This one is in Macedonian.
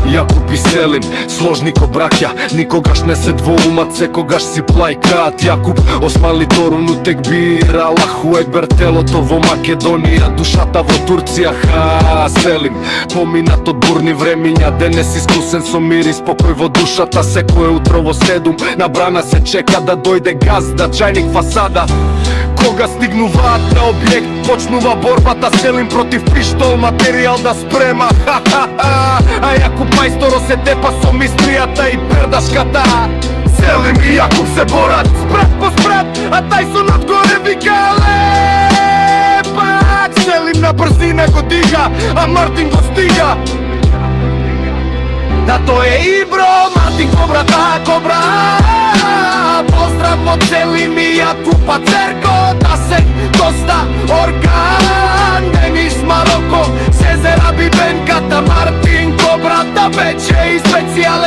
Јакуп и Селим, сложни ко браќа, никогаш не се двоумат, секогаш си плајкаат. Јакуп, Османли Торун, Текбир, Аллаху Екбер, телото во Македонија, душата во Турција. Селим, поминат од бурни времиња, денес искусен со мир и спокој во душата. Секое утро во 7 на брана се чека да дојде газда, чајник фасада. Кога стигнуваат на објект, почнува борбата. Селим против пиштол, материјал да спрема. А Јакуп мајсторо се тепа со мистријата и пердашката. Селим и Јакуп се борат, спрат по спрат, а тај со надгоре вика лепак. Селим на брзина го дига, а Мартин го стига. Да тој е Ибро, Мартин кобрата, кобра. Поздрав од Селим и Јакупа, церко, да се доста орган. Денис Мароко, Сезер Абибенката, Мартин кобрата, вече и специјален